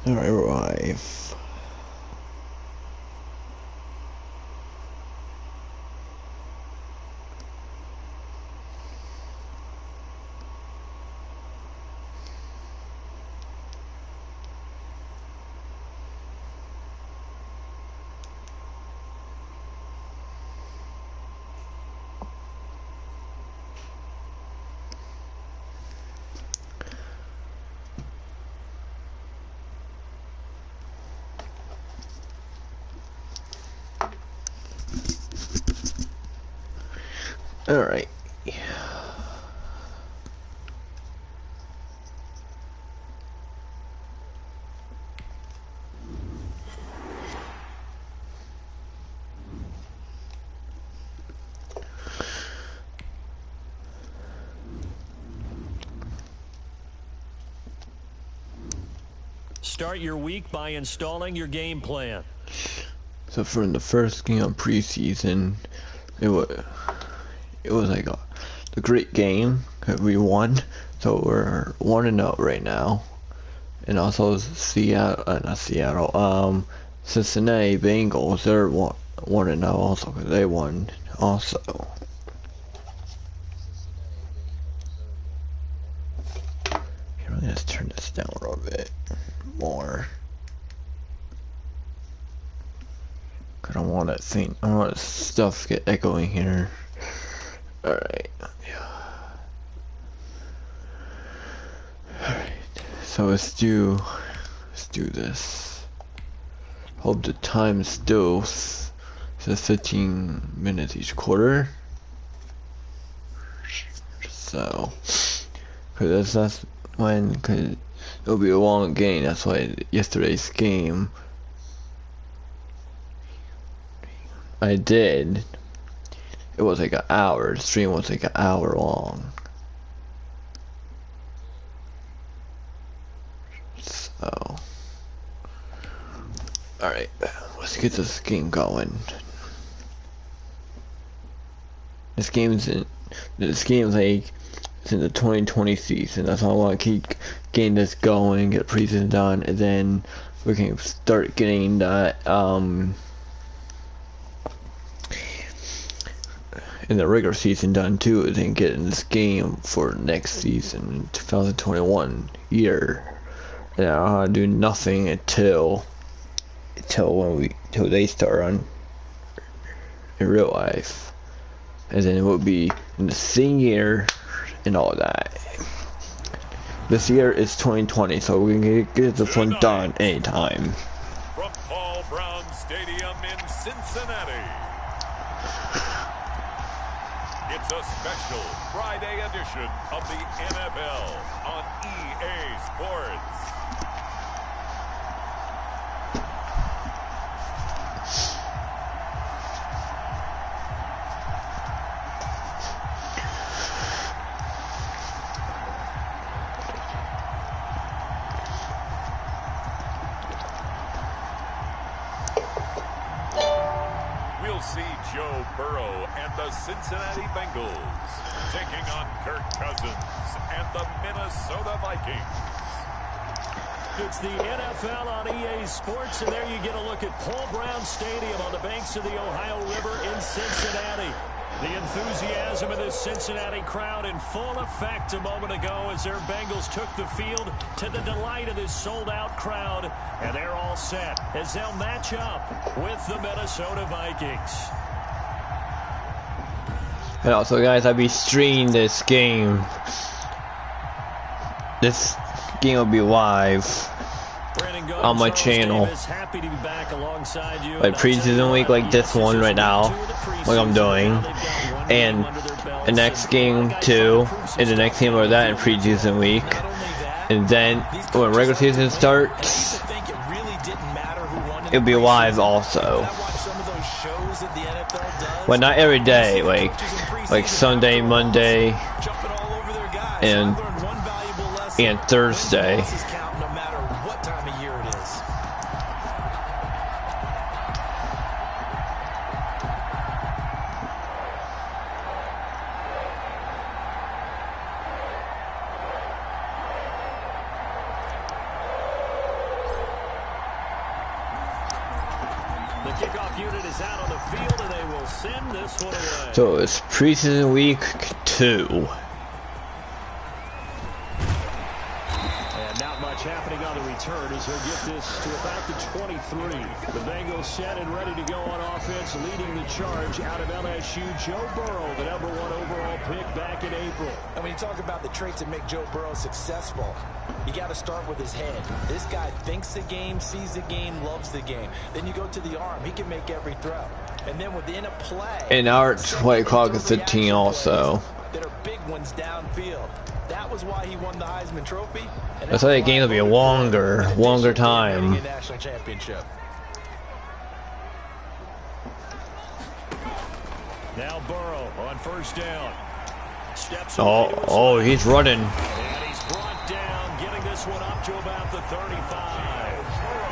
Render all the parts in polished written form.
Alright, live. Alright. Start your week by installing your game plan. So for the first game of preseason, it was like a great game because we won. So we're 1-0 right now, and also Cincinnati Bengals, they're 1-0 also because they won also. Here, let me just turn this down a little bit more. I don't want that thing. I don't want stuff get echoing here. Alright. Alright. So let's do this. Hope the time still says 15 minutes each quarter. So, cause that's when, cause it'll be a long game. That's why yesterday's game I did. It was like an hour. The stream was like an hour long. So, alright, let's get this game going. This game's like it's in the 2020 season. That's why I want to keep getting this going, get preseason done, and then we can start getting that in the regular season done too, and then getting this game for next season, 2021 year. And I'll do nothing until they start on in real life, and then it will be in the same year and all that. This year is 2020, so we can get this one done anytime. From Paul Brown Stadium in Cincinnati, it's a special Friday edition of the NFL on EA Sports. We'll see Joe Burrow and the Cincinnati Bengals taking on Kirk Cousins and the Minnesota Vikings. It's the NFL on EA Sports, and there you get a look at Paul Brown Stadium on the banks of the Ohio River in Cincinnati. The enthusiasm of this Cincinnati crowd in full effect a moment ago as their Bengals took the field to the delight of this sold-out crowd. And they're all set as they'll match up with the Minnesota Vikings. And also, guys, I'll be streaming this game. This game will be live on my channel. Like preseason week, like this one right now, like I'm doing, and the next game too, and the next game or that in preseason week, and then when regular season starts, it'll be live also. Well, not every day, like Sunday, Monday, and Thursday. is out on the field, and they will send this one away. So it's preseason week 2. Happening on the return as he'll get this to about the 23. The Bengals set and ready to go on offense, leading the charge out of LSU. Joe Burrow, the #1 overall pick back in April. And when you talk about the traits that make Joe Burrow successful, you got to start with his head. This guy thinks the game, sees the game, loves the game. Then you go to the arm. He can make every throw. And then within a play, And our play clock is 15 also. That are big ones downfield. That was why he won the Heisman Trophy. I thought the game would be a longer time. National championship. Now Burrow on first down. Steps Oh, he's running. And he's brought down, getting this one up to about the 35.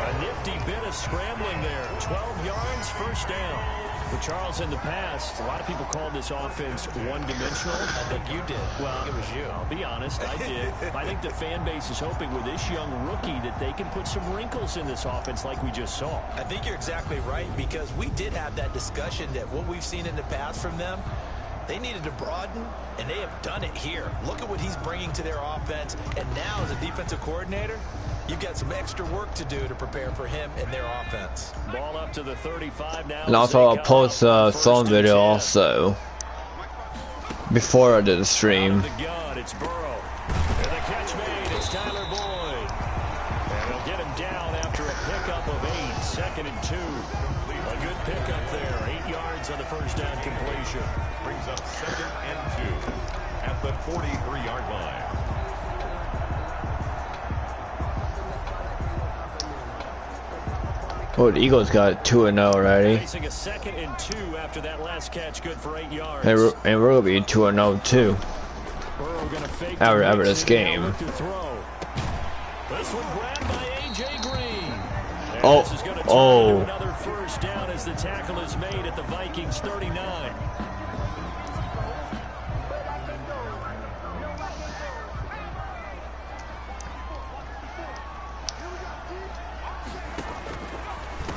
A nifty bit of scrambling there. 12 yards, first down. But Charles, in the past, a lot of people called this offense one-dimensional. I think you did. Well, it was you. I'll be honest, I did. I think the fan base is hoping with this young rookie that they can put some wrinkles in this offense like we just saw. I think you're exactly right, because we did have that discussion that what we've seen in the past from them, they needed to broaden, and they have done it here. Look at what he's bringing to their offense, and now as a defensive coordinator, you've got some extra work to do to prepare for him and their offense. Ball up to the 35 now. And also I'll post some video also before I did the stream. The gun, it's Burrow. And the catch made, it's Tyler Boyd. And he'll get him down after a pickup of 8, 2nd and 2. A good pickup there, 8 yards on the first down completion. Brings up 2nd and 2 at the 43-yard line. Oh, the Eagles got 2-0 already. Facing a 2nd and 2 after that last catch, good for 8 yards. And we're gonna be 2-0 too. Burrow gonna fake After this game. This one grabbed by A.J. Green. And Oh, this is gonna turn into another first down as the tackle is made at the Vikings 39.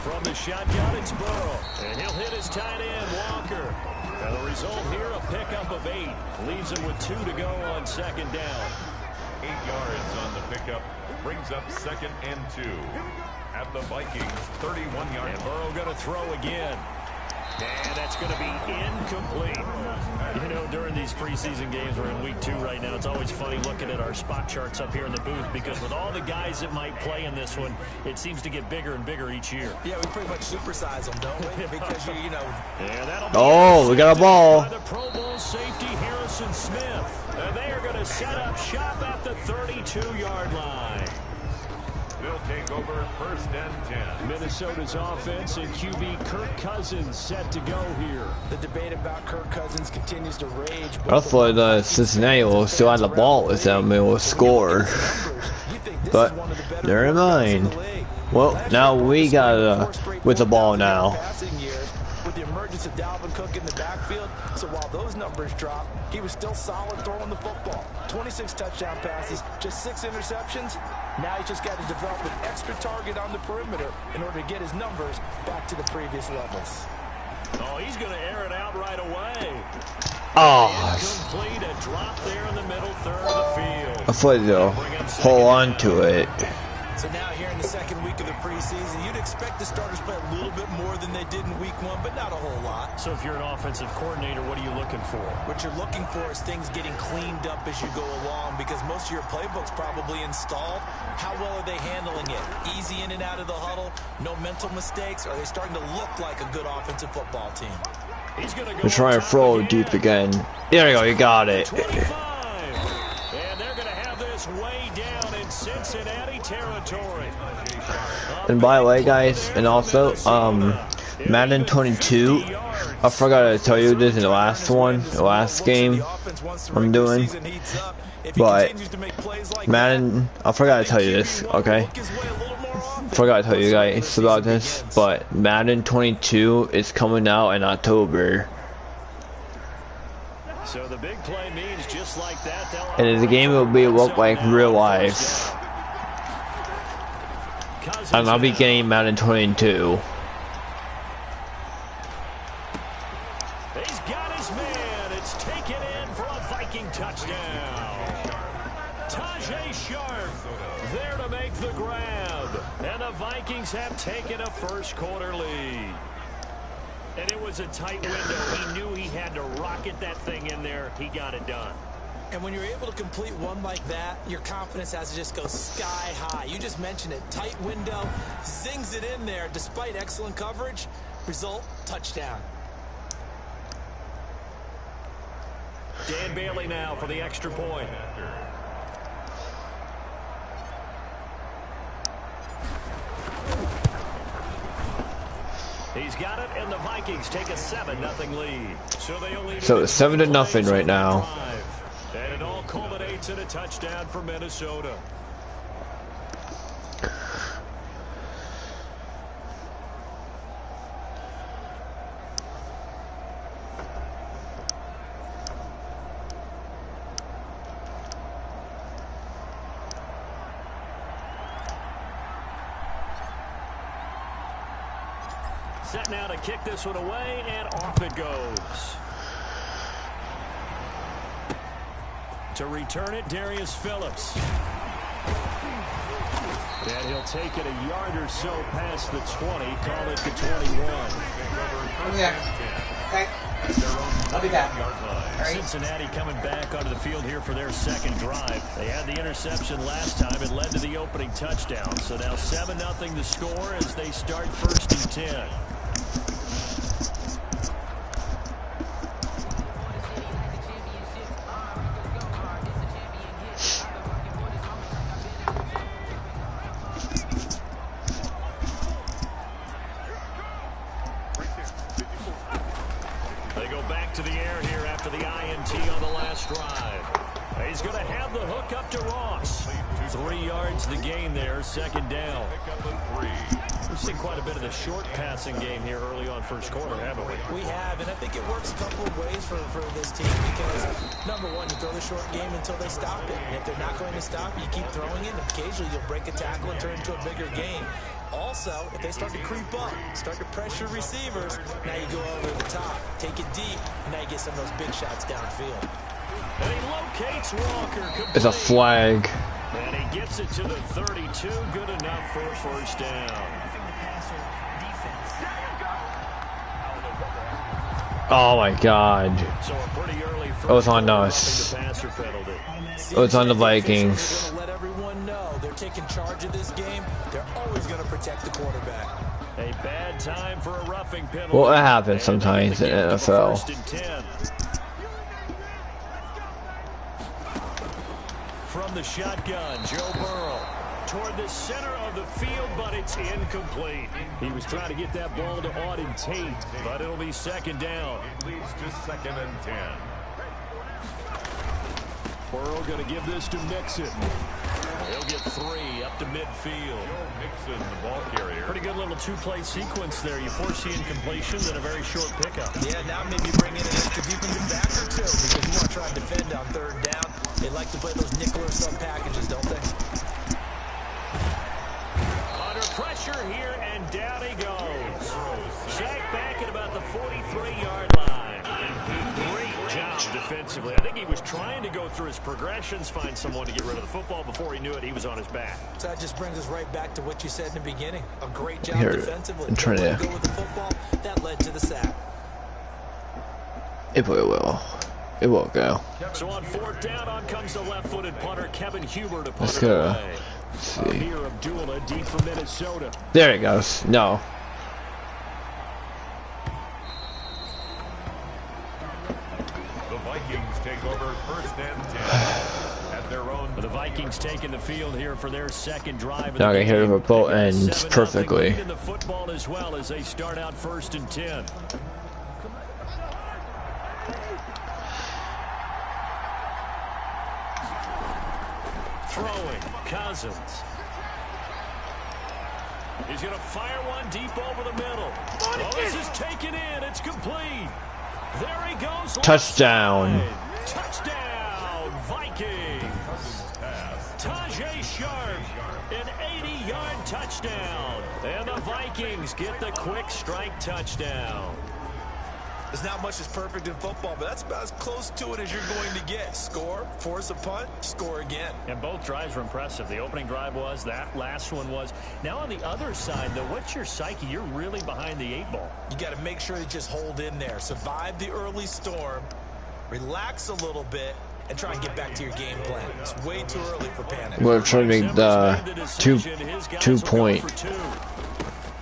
From the shotgun, it's Burrow. And he'll hit his tight end, Walker. And the result here, a pickup of 8. Leaves him with 2 to go on 2nd down. 8 yards on the pickup. Brings up 2nd and 2 at the Vikings 31-yard. And Burrow going to throw again. And that's going to be incomplete. You know, during these preseason games, we're in week 2 right now. It's always funny looking at our spot charts up here in the booth, because with all the guys that might play in this one, it seems to get bigger and bigger each year. Yeah, we pretty much supersize them, don't we? Because, you know. Yeah, that'll be Oh, we got a ball. by the Pro Bowl safety Harrison Smith. And they are going to set up shop at the 32-yard line. They'll take over 1st and 10. Minnesota's offense and QB Kirk Cousins set to go here. The debate about Kirk Cousins continues to rage. I thought Cincinnati will still have the ball with them and will score. But never mind. Well, now we got with the ball now. With the emergence of Dalvin Cook in the backfield, so while those numbers drop, he was still solid throwing the football. 26 touchdown passes, just 6 interceptions. Now he's just got to develop an extra target on the perimeter in order to get his numbers back to the previous levels. Oh, he's going to air it out right away. Oh, Complete, a drop there in the middle third of the field. I thought they'll hold on to it. So now here in the 2nd week of the preseason, you'd expect the starters play a little bit more than they did in week 1, but not a whole lot. So if you're an offensive coordinator, what are you looking for? What you're looking for is things getting cleaned up as you go along, because most of your playbook's probably installed. How well are they handling it? Easy in and out of the huddle, no mental mistakes? Are they starting to look like a good offensive football team? He's going to go We're trying to throw deep again. There you go, you got it. 25. And they're going to have this way down in Cincinnati territory. And by the way, guys, and also, Madden 22, I forgot to tell you this in the last game I'm doing, but Madden, I forgot to tell you this, okay? Forgot to tell you guys about this, but Madden 22 is coming out in October. So the big play means just like that. And the game will be look like real life. And I'll be getting Madden 22. It's taken in for a Viking touchdown. Tajay Sharp there to make the grab. And the Vikings have taken a first quarter lead. And it was a tight window. He knew he had to rocket that thing in there. He got it done. And when you're able to complete one like that, your confidence has to just go sky high. You just mentioned it. Tight window, zings it in there despite excellent coverage. Result, touchdown. Dan Bailey now for the extra point. He's got it, and the Vikings take a 7-0 lead. So it's 7-0 right now. And it all culminates in a touchdown for Minnesota. Set now to kick this one away, and off it goes. To return it, Darius Phillips. And he'll take it a yard or so past the 20, call it the 21. Yeah. Okay. I'll be back. Right. Cincinnati coming back onto the field here for their second drive. They had the interception last time. It led to the opening touchdown. So now 7-0 the score as they start 1st and 10. To the air here after the INT on the last drive. He's going to have the hook up to Ross. 3 yards the gain there, 2nd down. We've seen quite a bit of the short passing game here early on 1st quarter, haven't we? We have, and I think it works a couple of ways for this team because, number one, you throw the short game until they stop it. And if they're not going to stop it, you keep throwing it, and occasionally you'll break a tackle and turn it into a bigger game. Also, if they start to creep up, start to pressure receivers, now you go over the top, take it deep, and now you get some of those big shots downfield. And he locates Walker. It's a flag. And he gets it to the 32. Good enough for a 1st down. Oh my God. So a pretty early it was on us. It was on the Vikings. Let everyone know they're taking charge of this game. They're always going to protect the quarterback. A bad time for a roughing penalty. Well, it happens sometimes in NFL. 1st and 10. From the shotgun, Joe Burrow toward the center of the field, but it's incomplete. He was trying to get that ball to Auden Tate, but it'll be 2nd down. Leads to 2nd and 10. Burrow going to give this to Mixon. He'll get 3 up to midfield. Mixon, the ball carrier. Pretty good little 2-play sequence there. You force the incompletion, then a very short pickup. Yeah, now maybe bring in an extra defensive back or two because you want to try and defend on 3rd down. They like to play those nickel or sub packages, don't they? Under pressure here, and down he goes. Sacked back at about the 43-yard line. Great job defensively. I think he was trying to go through his progressions, find someone to get rid of the football. Before he knew it, he was on his back. So that just brings us right back to what you said in the beginning. A great job Here, defensively. I'm trying to go with the football. That led to the sack. It will. It won't go. So on 4th down, on comes the left-footed punter, Kevin Huber, to punt Let's it go. away. Let's see. Here, Abdullah, deep from Minnesota. There it goes. No. The Vikings take over 1st and 10 at their own. The Vikings taking the field here for their 2nd drive. Now I can hear the boat ends perfectly. In the football as well as they start out 1st and 10. Throwing, Cousins. He's going to fire one deep over the middle. Oh, this is taken in. It's complete. There he goes. Touchdown. Touchdown, Vikings. Tajay Sharp, an 80-yard touchdown. And the Vikings get the quick strike touchdown. There's not much that's perfect in football, but that's about as close to it as you're going to get. Score, force a punt, score again. And both drives were impressive. The opening drive was, that last one was. Now on the other side, though, what's your psyche? You're really behind the 8 ball. You got to make sure you just hold in there. Survive the early storm, relax a little bit, and try and get back to your game plan. It's way too early for panic. We're trying to make the 2 point.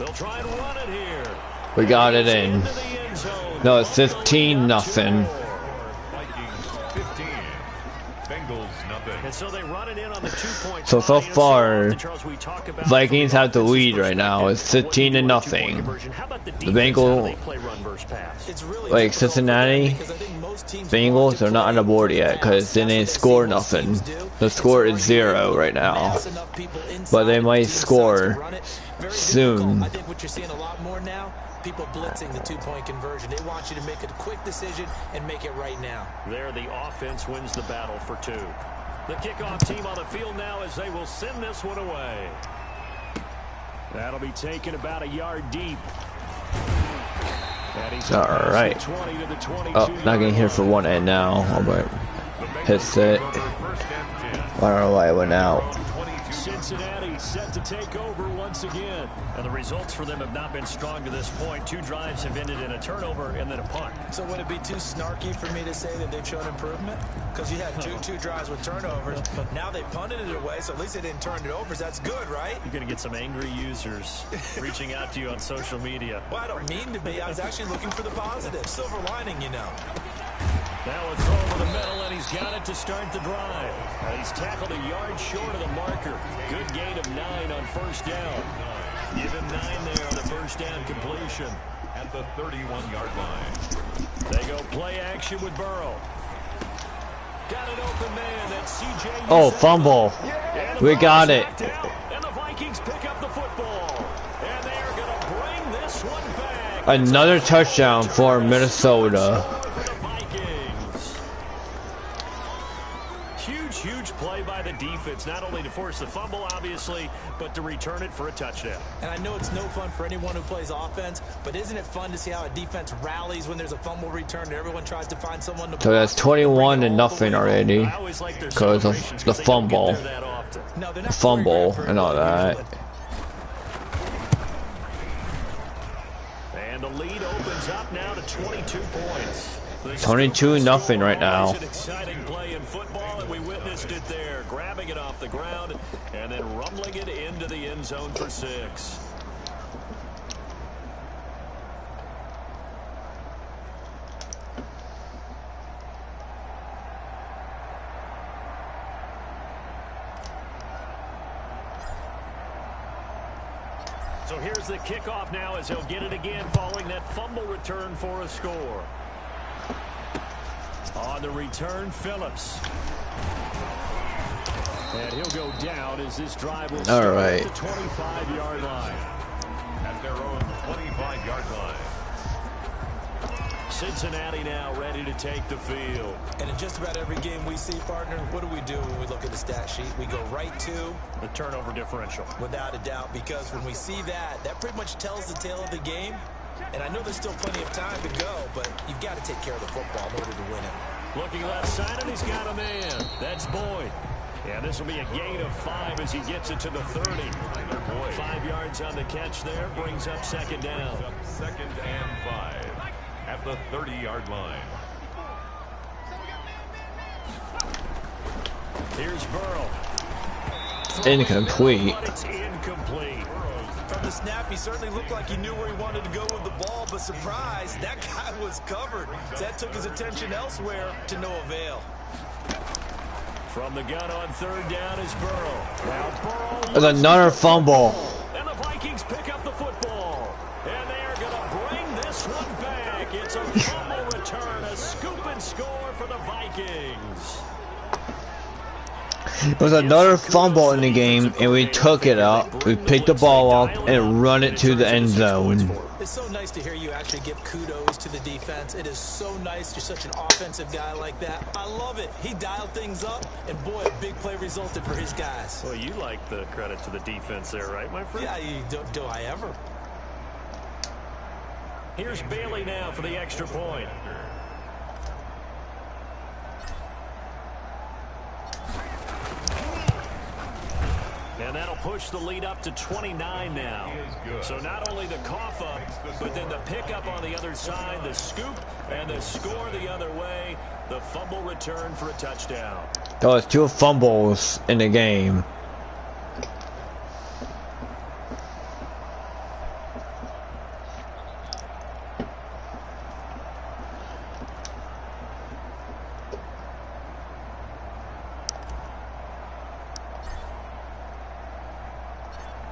They'll try and run it here. We got it in. No, it's 15-0. And so they run it in on the 2-point. So far, Vikings have the lead right now. It's 15-0. The Bengals, like Cincinnati Bengals, are not on the board yet because they didn't score nothing. The score is 0 right now, but they might score soon. I think what you're seeing a lot more now, people blitzing the 2-point conversion. They want you to make a quick decision and make it right now. There, the offense wins the battle for 2. The kickoff team on the field now as they will send this one away. That'll be taken about a yard deep. All right. Oh, not getting here for one end now. But hits it. I don't know why it went out. Cincinnati set to take over once again. And the results for them have not been strong to this point. 2 drives have ended in a turnover and then a punt. So would it be too snarky for me to say that they've shown improvement? Because you had two drives with turnovers. Now they punted it away, so at least they didn't turn it over. That's good, right? You're going to get some angry users reaching out to you on social media. Well, I don't mean to be. I was actually looking for the positive. Silver lining, you know. Now a throw over the middle, and he's got it to start the drive. He's tackled a yard short of the marker. Good gain of 9 on first down. Give him 9 there on the first down completion. At the 31-yard line. They go play action with Burrow. Got an open man. That's CJ. Oh, fumble. We got it. And the Vikings pick up the football. And they're going to bring this one back. Another touchdown for Minnesota. Huge play by the defense, not only to force the fumble, obviously, but to return it for a touchdown. And I know it's no fun for anyone who plays offense, but isn't it fun to see how a defense rallies when there's a fumble return and everyone tries to find someone to... So that's 21-0 already because of the fumble. The fumble and all that. And the lead opens up now to 22 points. 22-0 right now. An exciting play in football, and we witnessed it there, grabbing it off the ground and then rumbling it into the end zone for 6. So here's the kickoff now as he'll get it again following that fumble return for a score. On the return, Phillips. And he'll go down as this drive will start at the 25-yard line. At their own 25-yard line. Cincinnati now ready to take the field. And in just about every game we see, partner, what do we do when we look at the stat sheet? We go right to the turnover differential. Without a doubt, because when we see that, that pretty much tells the tale of the game. And I know there's still plenty of time to go, but you've got to take care of the football in order to win it. Looking left side, and he's got a man. That's Boyd. Yeah, this will be a gain of 5 as he gets it to the 30. 5 yards on the catch there, brings up second down. Second and 5 at the 30-yard line. Here's Burrow. Incomplete. It's incomplete. From the snap, he certainly looked like he knew where he wanted to go with the ball, but surprise, that guy was covered. That took his attention elsewhere to no avail. From the gun on third down is Burrow. Now Burrow. There's another fumble. And the Vikings pick up the football. And they are going to bring this one back. It's a fumble return, a scoop and score for the Vikings. There was another fumble in the game, and we took it up. We picked the ball up and run it to the end zone. It's so nice to hear you actually give kudos to the defense. It is so nice. You're such an offensive guy like that. I love it. He dialed things up, and boy, a big play resulted for his guys. Well, you like the credit to the defense there, right, my friend? Yeah, do I ever? Here's Bailey now for the extra point. And that'll push the lead up to 29 now. So not only the cough up, but then the pickup on the other side, the scoop, and the score the other way. The fumble return for a touchdown. There was 2 fumbles in the game.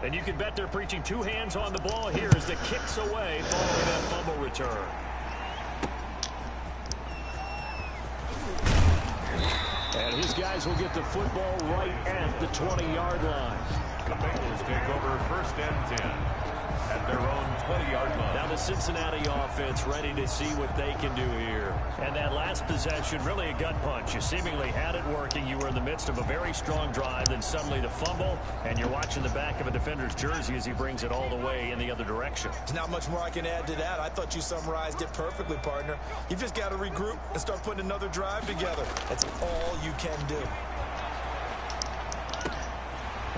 And you can bet they're preaching 2 hands on the ball here as the kicks away following that fumble return. And his guys will get the football right at the 20-yard line. The Bengals take over 1st and 10 at their own 20-yard line. Now the Cincinnati offense ready to see what they can do here. And that last possession, really a gut punch. You seemingly had it working. You were in the midst of a very strong drive, then suddenly the fumble, and you're watching the back of a defender's jersey as he brings it all the way in the other direction. There's not much more I can add to that. I thought you summarized it perfectly, partner. You've just got to regroup and start putting another drive together. That's all you can do.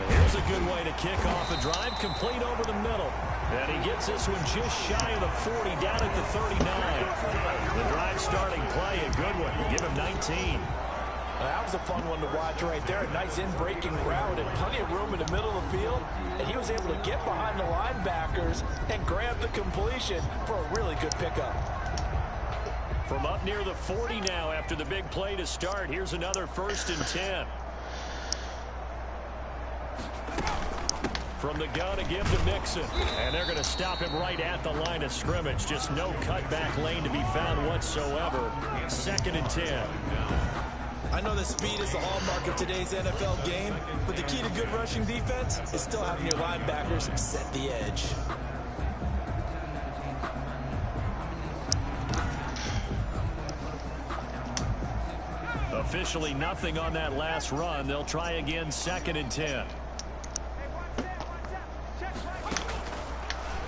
Here's a good way to kick off a drive, complete over the middle. And he gets this one just shy of the 40, down at the 39. The drive starting play, a good one. Give him 19. That was a fun one to watch right there. A nice in-breaking route and plenty of room in the middle of the field. And he was able to get behind the linebackers and grab the completion for a really good pickup. From up near the 40 now after the big play to start, here's another 1st and 10. From the gun to give to Mixon. And they're going to stop him right at the line of scrimmage. Just no cutback lane to be found whatsoever. 2nd and 10. I know that speed is the hallmark of today's NFL game, but the key to good rushing defense is still having your linebackers set the edge. Officially nothing on that last run. They'll try again, 2nd and 10.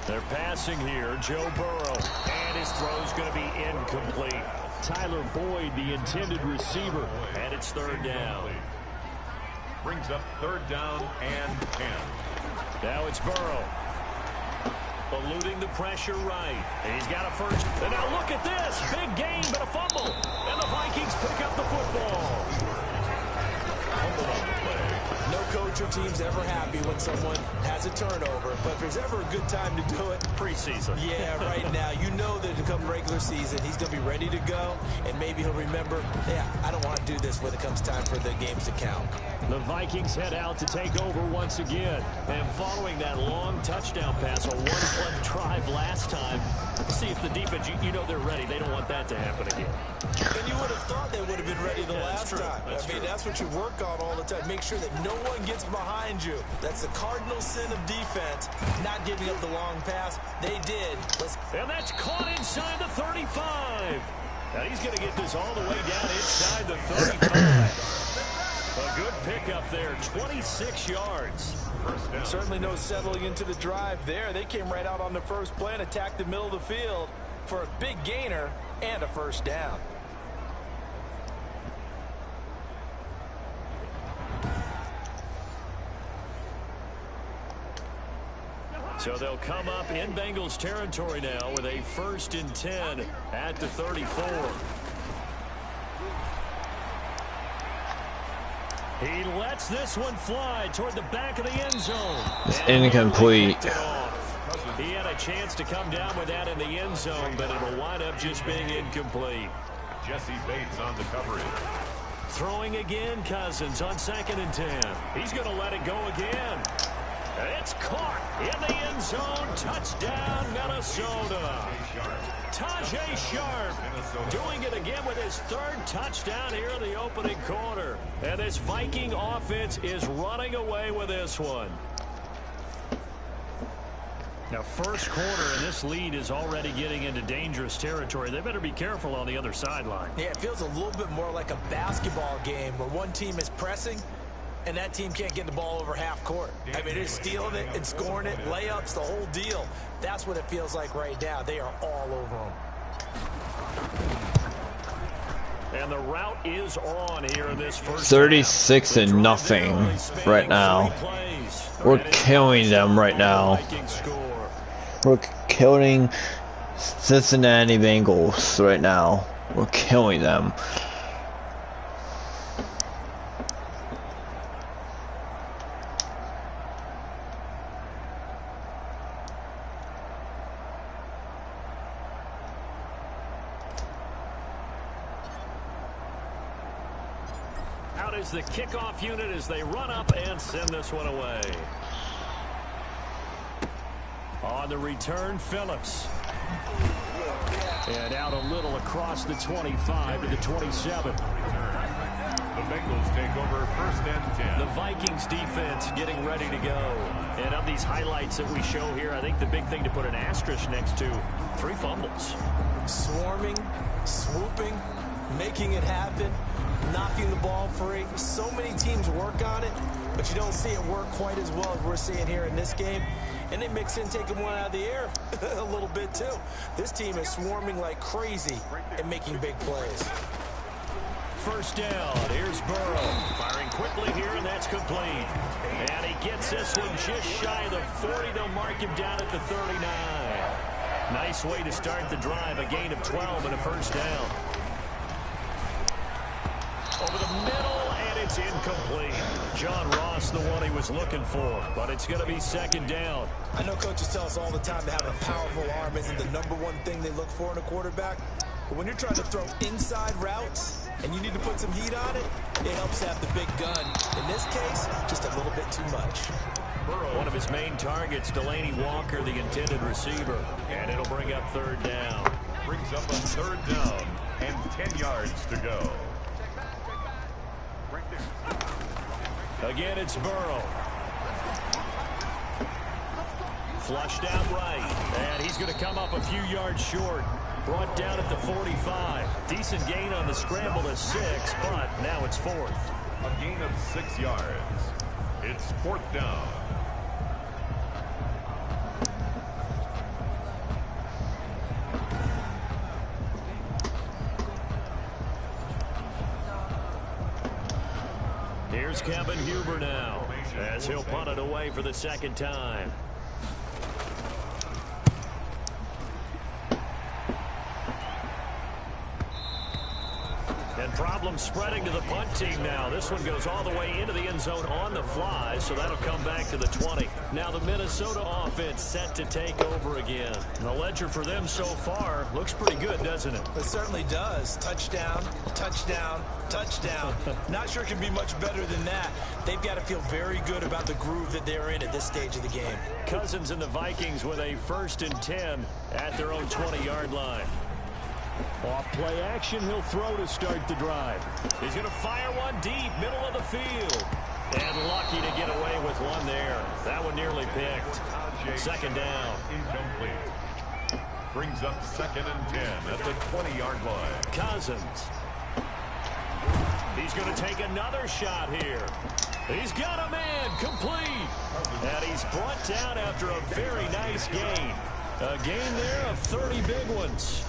They're passing here, Joe Burrow, and his throw's going to be incomplete. Tyler Boyd, the intended receiver, and it's 3rd down. Brings up 3rd down and 10. Now it's Burrow. Eluding the pressure right. And he's got a first. And now look at this. Big gain, but a fumble. And the Vikings pick up the football. No coach or team's ever happy when someone has a turnover, but if there's ever a good time to do it, preseason. Yeah, right now. You know that to come regular season, he's going to be ready to go, and maybe he'll remember, yeah, I don't want to do this when it comes time for the games to count. The Vikings head out to take over once again. And following that long touchdown pass, a one-play drive last time, see if the defense, you know they're ready. They don't want that to happen again. And you would have thought they would have been ready the last time. That's what you work on all the time. Make sure that no one gets behind you. That's the cardinal sin of defense, not giving up the long pass. They did. And that's caught inside the 35. Now he's going to get this all the way down inside the 35. A good pickup there, 26 yards. Certainly no settling into the drive there. They came right out on the first play and attacked the middle of the field for a big gainer and a 1st down. So they'll come up in Bengals territory now with a 1st and 10 at the 34. He lets this one fly toward the back of the end zone. It's incomplete. He had a chance to come down with that in the end zone, but it'll wind up just being incomplete. Jesse Bates on the coverage. Throwing again, Cousins on 2nd and 10. He's going to let it go again. It's caught in the end zone. Touchdown, Minnesota. Tajay Sharp doing it again with his 3rd touchdown here in the opening quarter. And this Viking offense is running away with this one. Now, first quarter, and this lead is already getting into dangerous territory. They better be careful on the other sideline. Yeah, it feels a little bit more like a basketball game where one team is pressing And that team can't get the ball over half court. I mean, they're stealing it and scoring it, layups, the whole deal. That's what it feels like right now. They are all over them. And the route is on here in this first 36-0 right now. We're killing them right now. We're killing Cincinnati Bengals right now. We're killing them. Out is the kickoff unit as they run up and send this one away. On the return, Phillips. And out a little across the 25 to the 27. The Bengals take over 1st and 10. The Vikings defense getting ready to go. And of these highlights that we show here, I think the big thing to put an asterisk next to, 3 fumbles. Swarming, swooping, making it happen, knocking the ball free. So many teams work on it, but you don't see it work quite as well as we're seeing here in this game. And they mix in taking one out of the air a little bit too. This team is swarming like crazy and making big plays. First down, here's Burrow. Firing quickly here, and that's complete. And he gets this one just shy of the 40. They'll mark him down at the 39. Nice way to start the drive, a gain of 12 and a first down. Over the middle, and it's incomplete. John Ross, the one he was looking for, but it's going to be second down. I know coaches tell us all the time that having a powerful arm isn't the #1 thing they look for in a quarterback. But when you're trying to throw inside routes and you need to put some heat on it, it helps to have the big gun. In this case, just a little bit too much. One of his main targets, Delaney Walker, the intended receiver. And it'll bring up third down. Brings up a 3rd down and 10 yards to go. Again, it's Burrow. Flushed out right. And he's going to come up a few yards short. Brought down at the 45. Decent gain on the scramble to 6, but now it's 4th. A gain of 6 yards. It's 4th down. Here's Kevin Huber now, as he'll punt it away for the 2nd time. And problems spreading to the punt team now. This one goes all the way into the end zone on the fly, so that'll come back to the 20. Now the Minnesota offense set to take over again. The ledger for them so far looks pretty good, doesn't it? It certainly does. Touchdown, touchdown, touchdown. Not sure it can be much better than that. They've got to feel very good about the groove that they're in at this stage of the game. Cousins and the Vikings with a 1st and 10 at their own 20-yard line. Off play action, he'll throw to start the drive. He's going to fire one deep, middle of the field. And lucky to get away with one there. That one nearly picked. 2nd down. Incomplete. Brings up 2nd and 10 at the 20-yard line. Cousins. He's going to take another shot here. He's got a man, complete. And he's brought down after a very nice gain. A gain there of 30 big ones.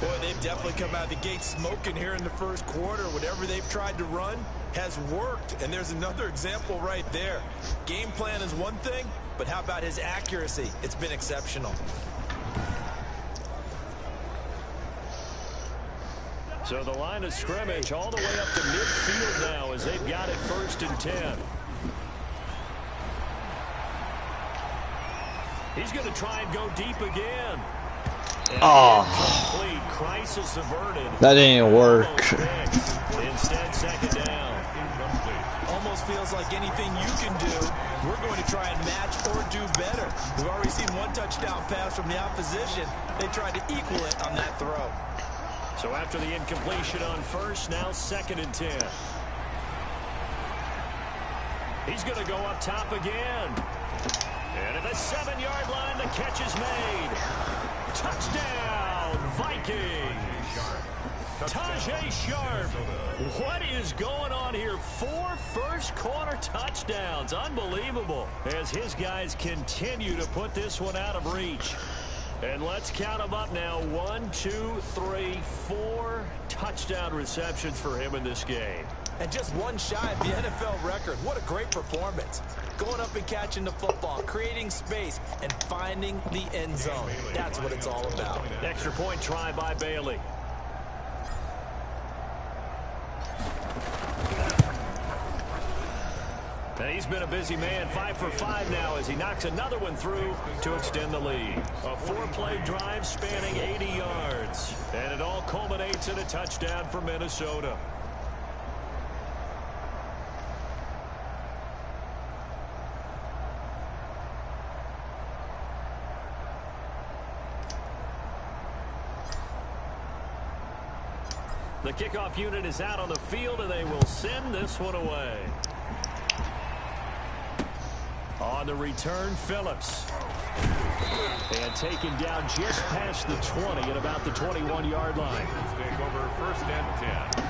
Boy, they've definitely come out of the gate smoking here in the 1st quarter. Whatever they've tried to run has worked. And there's another example right there. Game plan is one thing, but how about his accuracy? It's been exceptional. So the line of scrimmage all the way up to midfield now as they've got it 1st and 10. He's going to try and go deep again. Oh, crisis averted. that didn't work. Instead, 2nd down. Almost feels like anything you can do, we're going to try and match or do better. We've already seen one touchdown pass from the opposition. They tried to equal it on that throw. So after the incompletion on 1st, now 2nd and 10. He's going to go up top again. And at the 7-yard line, the catch is made. Touchdown, Vikings. Tajay Sharp What is going on here? 4 first-quarter touchdowns. Unbelievable. As his guys continue to put this one out of reach. And let's count them up now. 1, 2, 3, 4 touchdown receptions for him in this game. And just one shy of the NFL record. What a great performance. Going up and catching the football, creating space, and finding the end zone. That's what it's all about. Extra point try by Bailey. And he's been a busy man, 5 for 5 now as he knocks another one through to extend the lead. A 4-play drive spanning 80 yards. And it all culminates in a touchdown for Minnesota. The kickoff unit is out on the field, and they will send this one away. On the return, Phillips. And taken down just past the 20 at about the 21-yard line. Take over 1st and 10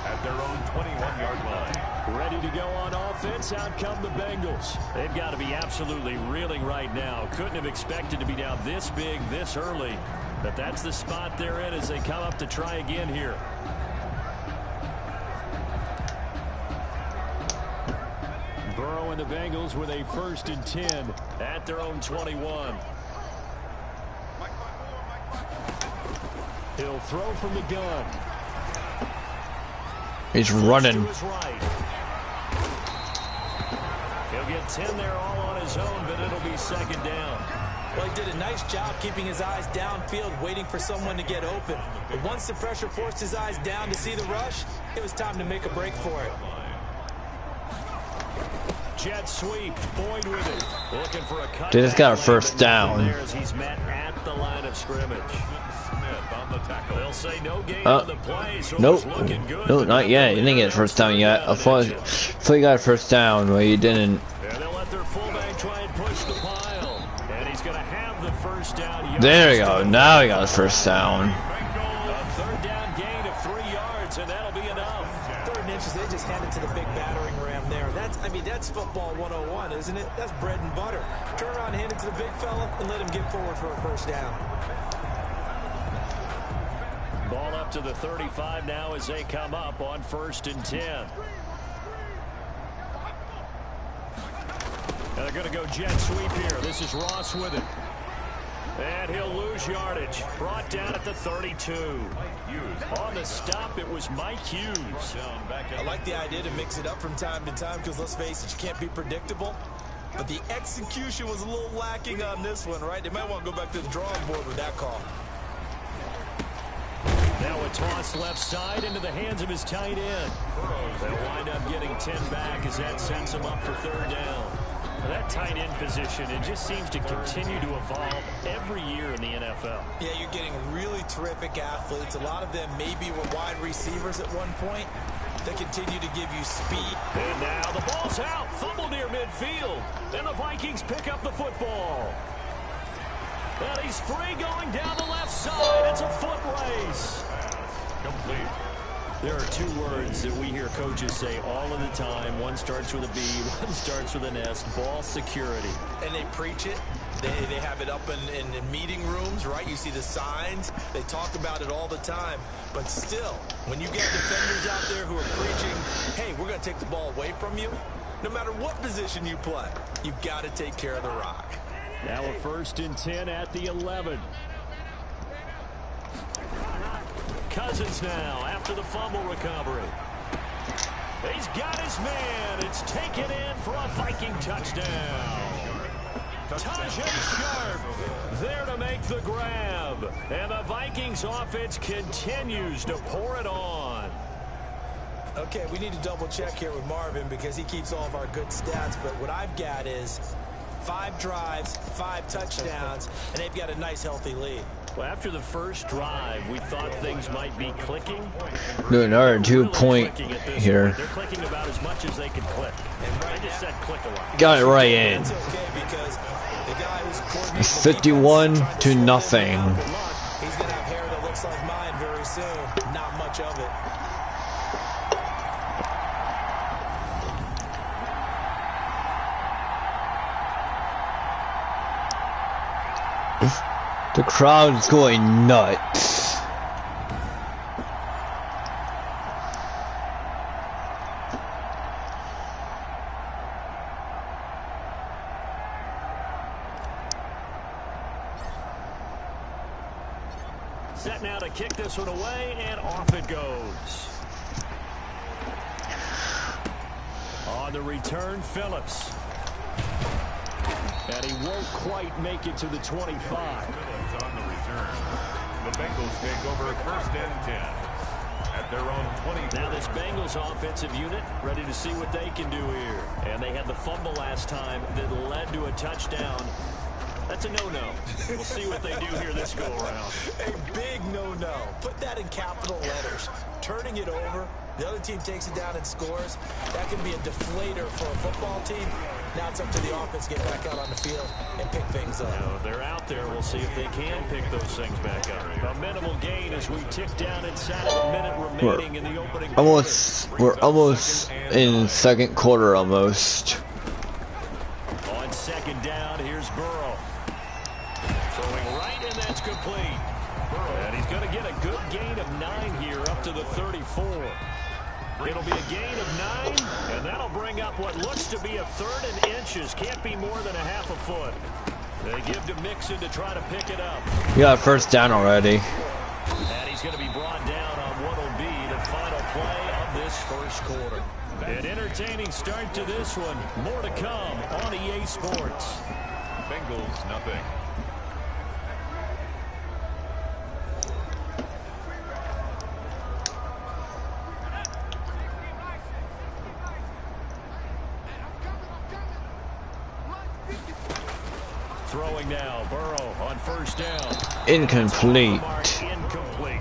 at their own 21-yard line. Ready to go on offense. Out come the Bengals. They've got to be absolutely reeling right now. Couldn't have expected to be down this big, this early. But that's the spot they're in as they come up to try again here. Burrow and the Bengals with a 1st and 10 at their own 21. He'll throw from the gun. He's running. He'll get 10 there all on his own, but it'll be 2nd down. Well, he did a nice job keeping his eyes downfield, waiting for someone to get open. But once the pressure forced his eyes down to see the rush, it was time to make a break for it. Jet sweep, Boyd with it. Looking for a cut. They just got a 1st down. He's met at the line of scrimmage. They'll say no gain on the play, so nope. it's looking good. No, not yet. You didn't get a 1st down yet. I thought you got a 1st down, but you didn't. And they'll let their fullback try and push the pile. And he's going to have the 1st down. There we go. Now he got his 1st down. A 3rd down gain of 3 yards, and that'll be enough. 3rd and inches, they just hand it to the big battering ram there. That's football 101, isn't it? That's bread and butter. Turn around, hand it to the big fella, and let him get forward for a 1st down. Ball up to the 35 now as they come up on 1st and 10. And they're going to go jet sweep here. This is Ross with it. And he'll lose yardage. Brought down at the 32. On the stop, it was Mike Hughes. I like the idea to mix it up from time to time because, let's face it, you can't be predictable. But the execution was a little lacking on this one, right? They might want to go back to the drawing board with that call. Now a toss left side into the hands of his tight end. They'll wind up getting 10 back as that sets him up for 3rd down. That tight end position, it just seems to continue to evolve every year in the NFL. Yeah, you're getting really terrific athletes. A lot of them maybe were wide receivers at one point. They continue to give you speed. And now the ball's out. Fumble near midfield. And the Vikings pick up the football. And he's free going down the left side. It's a foot race. Complete. There are 2 words that we hear coaches say all of the time. One starts with a B, one starts with an S. Ball security. And they preach it. They have it up in meeting rooms, right? You see the signs. They talk about it all the time. But still, when you get defenders out there who are preaching, hey, we're going to take the ball away from you, no matter what position you play, you've got to take care of the rock. Now a 1st and 10 at the 11. Cousins now after the fumble recovery. He's got his man. It's taken in for a Viking touchdown. Tajay Sharp there to make the grab. And the Vikings offense continues to pour it on. Okay, we need to double check here with Marvin because he keeps all of our good stats. But what I've got is 5 drives, 5 touchdowns, and they've got a nice healthy lead. Well, after the first drive, we thought things might be clicking. Do another 2-point here. They're clicking about as much as they can click. And I just said click a lot. Got it right in. It's 51 to nothing. He's going to have hair that looks like mine very soon. Not much of it. The crowd's going nuts. Set now to kick this one away, and off it goes. On the return, Phillips. And he won't quite make it to the 25. Minutes on the return. The Bengals take over 1st and 10 at their own 20. Now this Bengals offensive unit ready to see what they can do here. And they had the fumble last time that led to a touchdown. That's a no-no. We'll see what they do here this go-around. A big no-no. Put that in capital letters. Turning it over, the other team takes it down and scores. That can be a deflator for a football team. Now it's up to the offense to get back out on the field and pick things up. Now, they're out there. We'll see if they can pick those things back up. A minimal gain as we tick down inside of a minute remaining in the opening. We're almost in second quarter almost. On second down, here's Burrow. Throwing right, and that's complete. And he's going to get a good gain of 9 here up to the 34. It'll be a gain of 9, and that'll bring up what looks to be a 3rd and inches. Can't be more than a half a foot. They give to Mixon to try to pick it up. You got first down already. And he's going to be brought down on what will be the final play of this first quarter. An entertaining start to this one. More to come on EA Sports. Bengals nothing. Throwing now, Burrow on first down. Incomplete. Incomplete.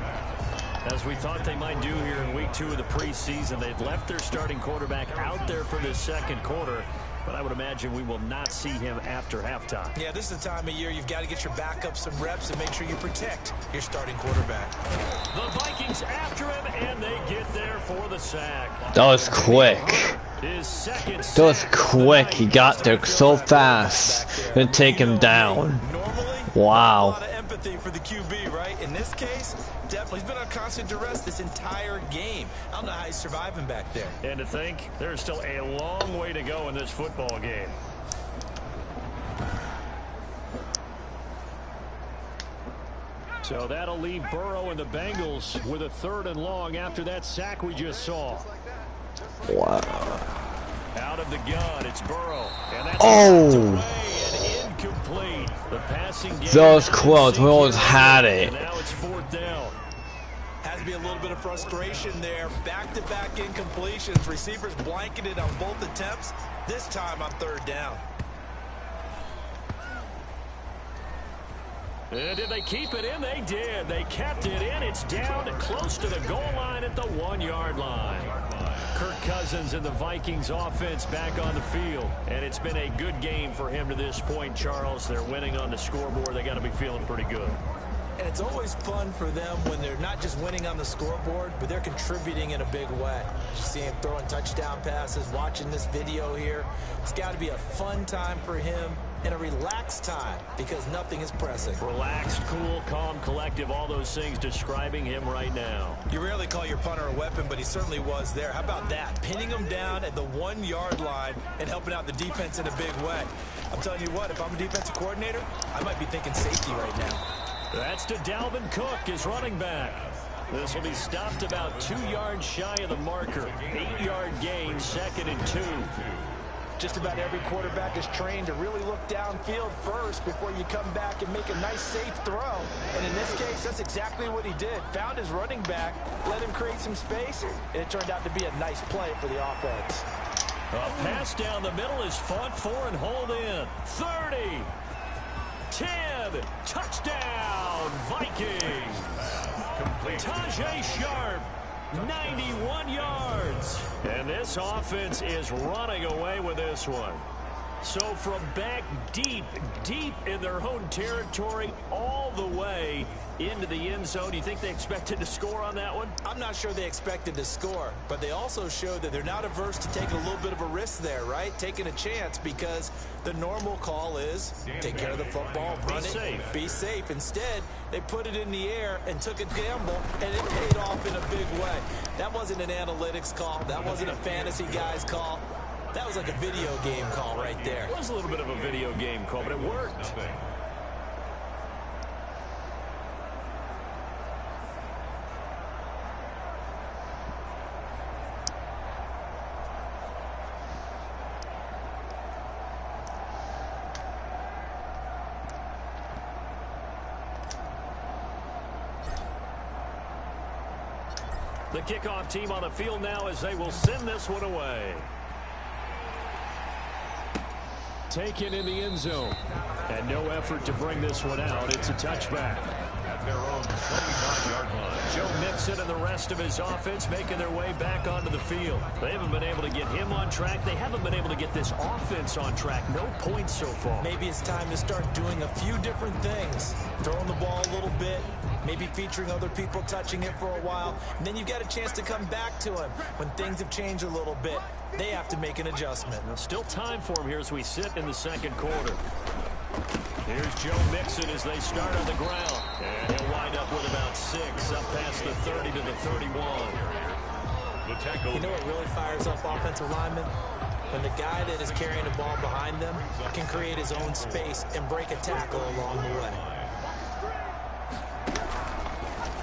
As we thought they might do here in week 2 of the preseason, they've left their starting quarterback out there for this second quarter, but I would imagine we will not see him after halftime. Yeah, this is the time of year you've got to get your backup some reps and make sure you protect your starting quarterback. The Vikings after him, and they get there for the sack. That was quick. His second That was sack quick. He got there so fast to take him down. Wow. A lot of empathy for the QB, right? In this case, definitely he's been on constant duress this entire game. I don't know how he's surviving back there. And to think, there's still a long way to go in this football game. So that'll leave Burrow and the Bengals with a 3rd and long after that sack we just saw. Wow. Out of the gun, it's Burrow. And that's Oh. incomplete. The passing game. That was close. We almost had it. Now it's 4th down. Has to be a little bit of frustration there. Back-to-back incompletions. Receivers blanketed on both attempts. This time on 3rd down. And did they keep it in? They did. They kept it in. It's down close to the goal line at the 1-yard line. Kirk Cousins and the Vikings offense back on the field. And it's been a good game for him to this point, Charles. They're winning on the scoreboard. They got to be feeling pretty good. And it's always fun for them when they're not just winning on the scoreboard, but they're contributing in a big way. You see him throwing touchdown passes, watching this video here. It's got to be a fun time for him and a relaxed time because nothing is pressing. Relaxed, cool, calm, collective, all those things describing him right now. You rarely call your punter a weapon, but he certainly was there. How about that? Pinning him down at the 1-yard line and helping out the defense in a big way. I'm telling you what, if I'm a defensive coordinator, I might be thinking safety right now. That's to Dalvin Cook, his running back. This will be stopped about 2 yards shy of the marker. 8-yard gain, 2nd and 2. Just about every quarterback is trained to really look downfield first before you come back and make a nice, safe throw. And in this case, that's exactly what he did. Found his running back, let him create some space, and it turned out to be a nice play for the offense. A pass down the middle is fought for and hauled in. 30, 10, touchdown, Vikings. Tajay Sharp, 91 yards. And this offense is running away with this one. So from back deep in their own territory, all the way into the end zone, do you think they expected to score on that one? I'm not sure they expected to score, but they also showed that they're not averse to taking a little bit of a risk there, right? Taking a chance, because the normal call is take care of the football, run it, be safe. Instead, they put it in the air and took a gamble, and it paid off in a big way. That wasn't an analytics call. That wasn't a fantasy guy's call. That was like a video game call right there. It was a little bit of a video game call, but it worked. The kickoff team on the field now as they will send this one away. Taken in the end zone. And no effort to bring this one out. It's a touchback. At their own 25-yard line. Joe Mixon and the rest of his offense making their way back onto the field. They haven't been able to get him on track. They haven't been able to get this offense on track. No points so far. Maybe it's time to start doing a few different things. Throwing the ball a little bit. Maybe featuring other people touching it for a while. And then you got a chance to come back to him when things have changed a little bit. They have to make an adjustment. Now, still time for him here as we sit in the second quarter. Here's Joe Mixon as they start on the ground. And he'll wind up with about 6, up past the 30 to the 31. The tackle. You know what really fires up offensive linemen? When the guy that is carrying the ball behind them can create his own space and break a tackle along the way.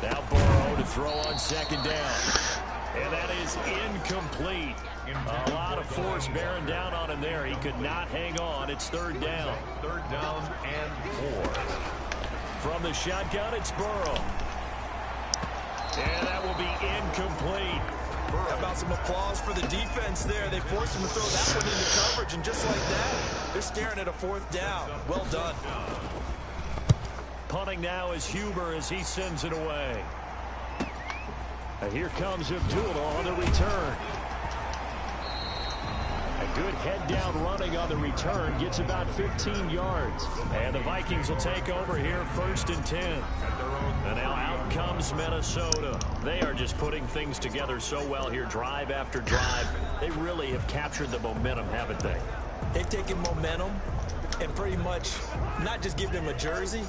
Now Burrow to throw on second down. And that is incomplete. A lot of force bearing down on him there. He could not hang on. It's third down. Third down and 4. From the shotgun, it's Burrow. And that will be incomplete. How about some applause for the defense there? They forced him to throw that one into coverage, and just like that, they're staring at a fourth down. Well done. Punting now is Huber as he sends it away. And here comes Abdullah on the return. A good head down running on the return. Gets about 15 yards. And the Vikings will take over here 1st and 10. And now out comes Minnesota. They are just putting things together so well here, drive after drive. They really have captured the momentum, haven't they? They've taken momentum and pretty much not just give them a jersey,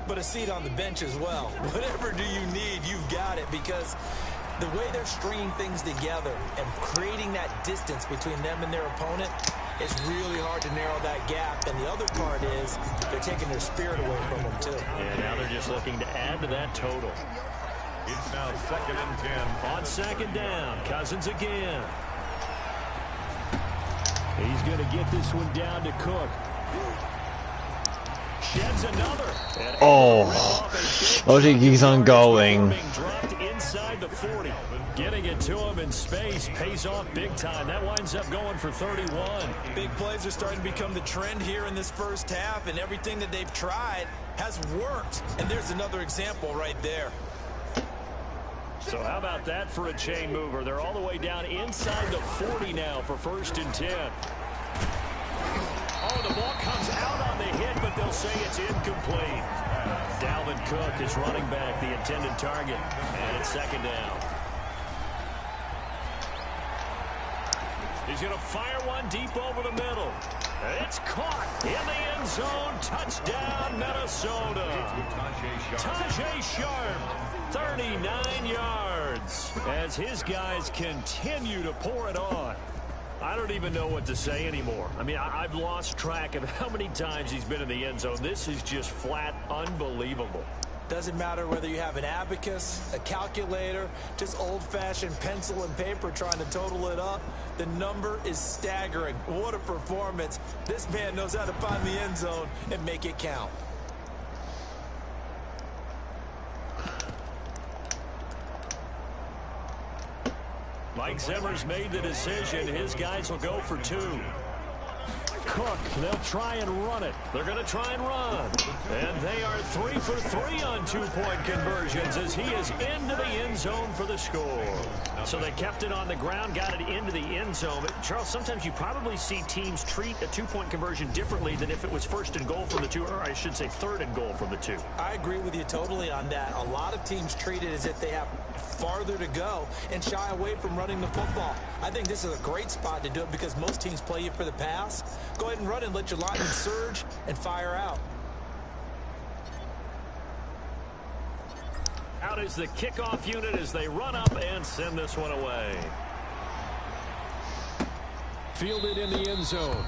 but a seat on the bench as well. Whatever do you need, you've got it, because the way they're stringing things together and creating that distance between them and their opponent is really hard to narrow that gap. And the other part is they're taking their spirit away from them, too. And now they're just looking to add to that total. It's now 2nd and 10. On second down, Cousins again. He's going to get this one down to Cook. Sheds another. Oh, he's on going. Dropped inside the 40. Getting it to him in space pays off big time. That winds up going for 31. Big plays are starting to become the trend here in this first half, and everything that they've tried has worked. And there's another example right there. So how about that for a chain mover? They're all the way down inside the 40 now for 1st and 10. Oh, the ball comes out on the hit, but they'll say it's incomplete. Dalvin Cook is running back, the intended target, and it's 2nd down. He's going to fire one deep over the middle. It's caught in the end zone. Touchdown, Minnesota. Tajay Sharp, 39 yards, as his guys continue to pour it on. I don't even know what to say anymore. I mean, I've lost track of how many times he's been in the end zone. This is just flat unbelievable. Doesn't matter whether you have an abacus, a calculator, just old-fashioned pencil and paper trying to total it up. The number is staggering. What a performance. This man knows how to find the end zone and make it count. Mike Zimmer's made the decision. His guys will go for 2. Cook. They'll try and run it. They're going to try and run. And they are 3 for 3 on two-point conversions as he is into the end zone for the score. So they kept it on the ground, got it into the end zone. But Charles, sometimes you probably see teams treat a two-point conversion differently than if it was first and goal from the 2, or I should say third and goal from the 2. I agree with you totally on that. A lot of teams treat it as if they have farther to go and shy away from running the football. I think this is a great spot to do it because most teams play you for the pass. Go ahead and run and let your linemen surge and fire out. Out is the kickoff unit as they run up and send this one away. Fielded in the end zone.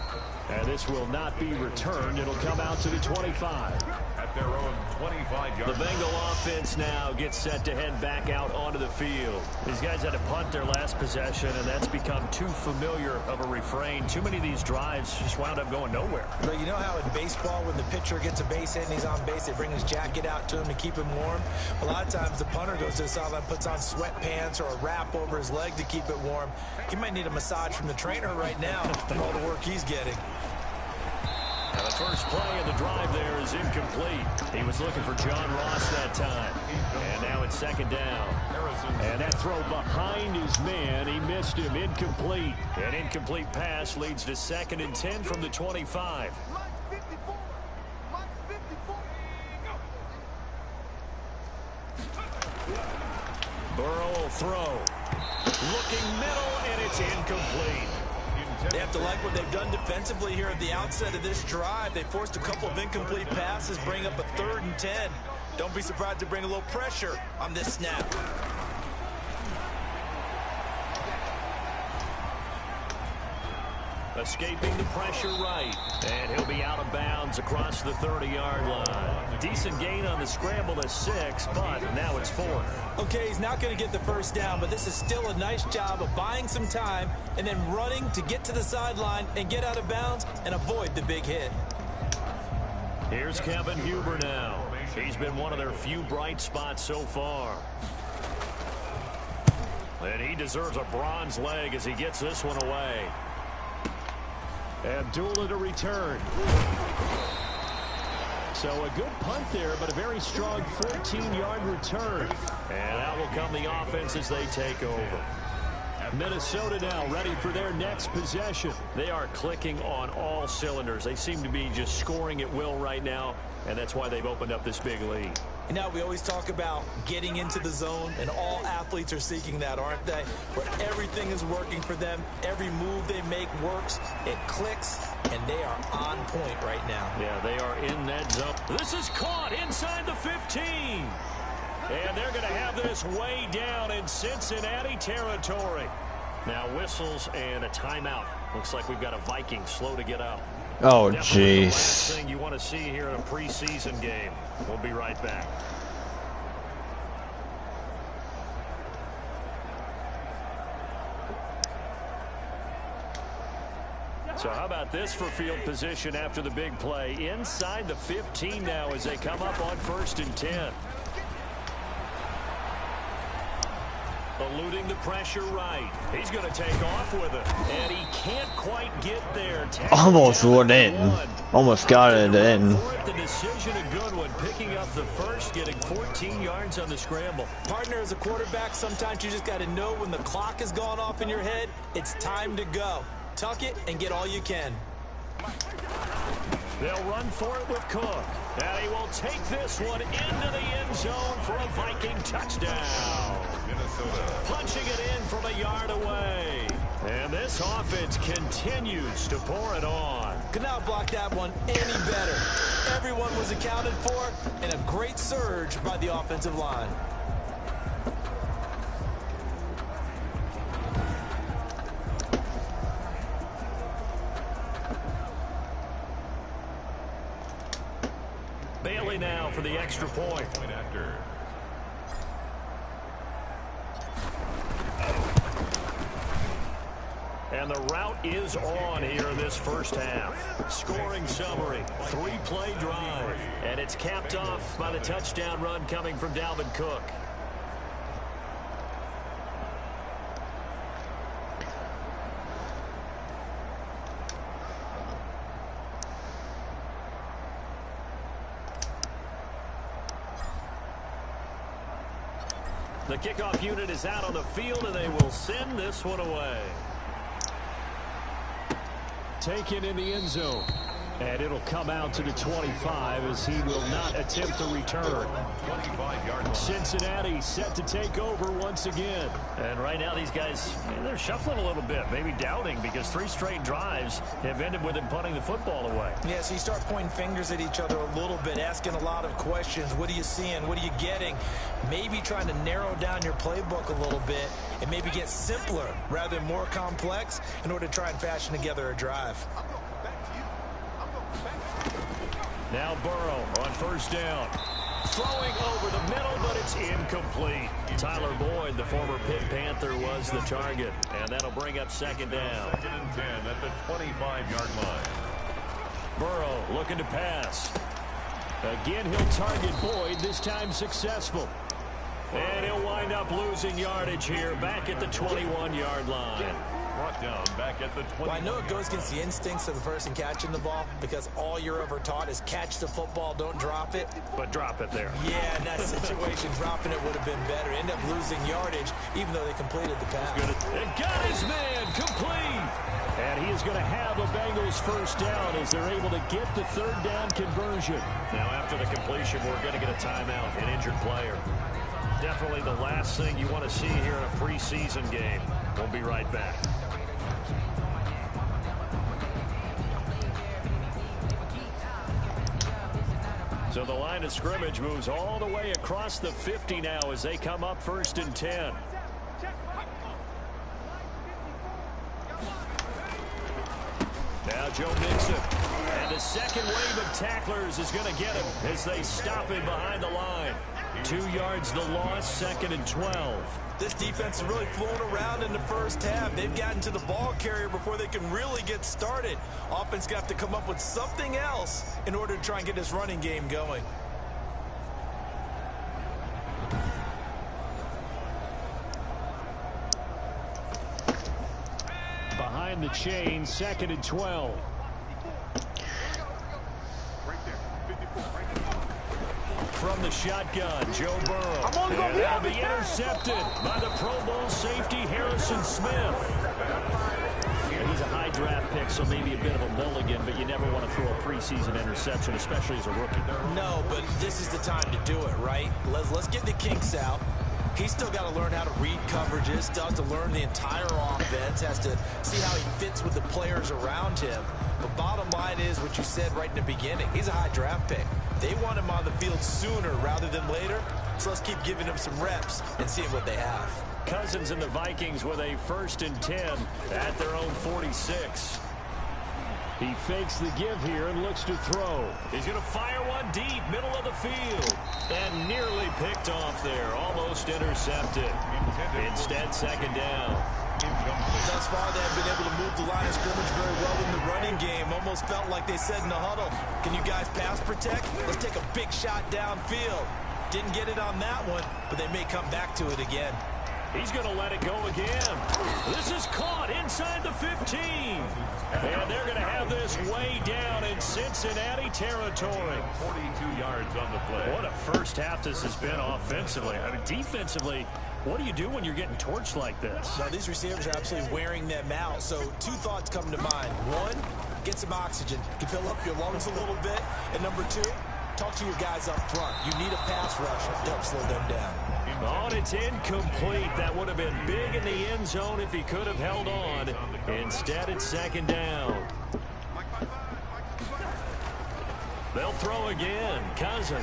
And this will not be returned. It'll come out to the 25. At their own 25-yard. The Bengal offense now gets set to head back out onto the field. These guys had to punt their last possession, and that's become too familiar of a refrain. Too many of these drives just wound up going nowhere. But you know how in baseball, when the pitcher gets a base hit and he's on base, they bring his jacket out to him to keep him warm? A lot of times the punter goes to the sideline, puts on sweatpants or a wrap over his leg to keep it warm. He might need a massage from the trainer right now from all the work he's getting. Now the first play of the drive there is incomplete. He was looking for John Ross that time. And now it's second down. And that throw behind his man, he missed him. Incomplete. An incomplete pass leads to 2nd and 10 from the 25. Burrow will throw. Looking middle, and it's incomplete. They have to like what they've done defensively here at the outset of this drive. They forced a couple of incomplete passes, bring up a 3rd and 10. Don't be surprised to bring a little pressure on this snap. Escaping the pressure right. And he'll be out of bounds across the 30-yard line. Decent gain on the scramble to 6, but now it's 4th. Okay, he's not going to get the first down, but this is still a nice job of buying some time and then running to get to the sideline and get out of bounds and avoid the big hit. Here's Kevin Huber now. He's been one of their few bright spots so far. And he deserves a bronze leg as he gets this one away. Abdullah to return. So a good punt there, but a very strong 14-yard return. And out will come the offense as they take over. Minnesota now ready for their next possession. They are clicking on all cylinders. They seem to be just scoring at will right now, and that's why they've opened up this big lead. You know, we always talk about getting into the zone, and all athletes are seeking that, aren't they? Where everything is working for them, every move they make works, it clicks, and they are on point right now. Yeah, they are in that zone. This is caught inside the 15. And they're going to have this way down in Cincinnati territory. Now whistles and a timeout. Looks like we've got a Viking slow to get up. Oh, Definitely the last jeez. thing you want to see here in a preseason game. We'll be right back. So how about this for field position after the big play? Inside the 15 now as they come up on 1st and 10. Eluding the pressure right. He's going to take off with it. And he can't quite get there. Almost went in. Almost got it in. The decision a good one. Picking up the first, getting 14 yards on the scramble. Partner, as a quarterback, sometimes you just got to know when the clock has gone off in your head, it's time to go. Tuck it and get all you can. They'll run for it with Cook. And he will take this one into the end zone for a Viking touchdown. Minnesota. Punching it in from a yard away. And this offense continues to pour it on. Could not block that one any better. Everyone was accounted for, and a great surge by the offensive line. Bailey now for the extra point. Point after. And the route is on here in this first half. Scoring summary, 3-play drive. And it's capped off by the touchdown run coming from Dalvin Cook. The kickoff unit is out on the field, and they will send this one away. Taken in the end zone. And it'll come out to the 25 as he will not attempt to return. Cincinnati set to take over once again. And right now these guys, they're shuffling a little bit, maybe doubting, because 3 straight drives have ended with him punting the football away. Yeah, so you start pointing fingers at each other a little bit, asking a lot of questions. What are you seeing? What are you getting? Maybe trying to narrow down your playbook a little bit and maybe get simpler rather than more complex in order to try and fashion together a drive. Now Burrow on first down. Throwing over the middle, but it's incomplete. Tyler Boyd, the former Pitt Panther, was the target. And that'll bring up second down. 2nd and 10 at the 25-yard line. Burrow looking to pass. Again, he'll target Boyd, this time successful. And he'll wind up losing yardage here, back at the 21-yard line. Brought down back at the 20. Well, I know it goes against the instincts of the person catching the ball because all you're ever taught is catch the football, don't drop it. But drop it there. Yeah, in that situation, dropping it would have been better. End up losing yardage, even though they completed the pass. And got his man complete. And he is going to have a Bengals first down as they're able to get the 3rd down conversion. Now, after the completion, we're going to get a timeout, an injured player. Definitely the last thing you want to see here in a preseason game. We'll be right back. So the line of scrimmage moves all the way across the 50 now as they come up 1st and 10. Now Joe Mixon. And the second wave of tacklers is going to get him as they stop him behind the line. 2 yards the loss, 2nd and 12. This defense is really flown around in the first half. They've gotten to the ball carrier before they can really get started. Offense got to come up with something else in order to try and get this running game going. Behind the chain, 2nd and 12. From the shotgun, Joe Burrow. And that'll be intercepted by the Pro Bowl safety, Harrison Smith. He's a high draft pick, so maybe a bit of a mulligan, but you never want to throw a preseason interception, especially as a rookie. No, but this is the time to do it, right? Let's get the kinks out. He's still got to learn how to read coverages, still has to learn the entire offense, has to see how he fits with the players around him. But bottom line is what you said right in the beginning. He's a high draft pick. They want him on the field sooner rather than later, so let's keep giving him some reps and seeing what they have. Cousins and the Vikings with a 1st and 10 at their own 46. He fakes the give here and looks to throw. He's going to fire one deep, middle of the field. And nearly picked off there, almost intercepted. Instead, 2nd down. Thus far, they have been able to move the line of scrimmage very well in the running game. Almost felt like they said in the huddle, can you guys pass protect? Let's take a big shot downfield. Didn't get it on that one, but they may come back to it again. He's going to let it go again. This is caught inside the 15. And they're going to have this way down in Cincinnati territory. 42 yards on the play. What a first half this has been offensively. I mean, defensively, what do you do when you're getting torched like this? Now, these receivers are absolutely wearing them out. So 2 thoughts come to mind. 1, get some oxygen. You can fill up your lungs a little bit. And number 2, talk to your guys up front. You need a pass rush to help slow them down. Oh, and it's incomplete. That would have been big in the end zone if he could have held on. Instead, it's 2nd down. They'll throw again. Cousins.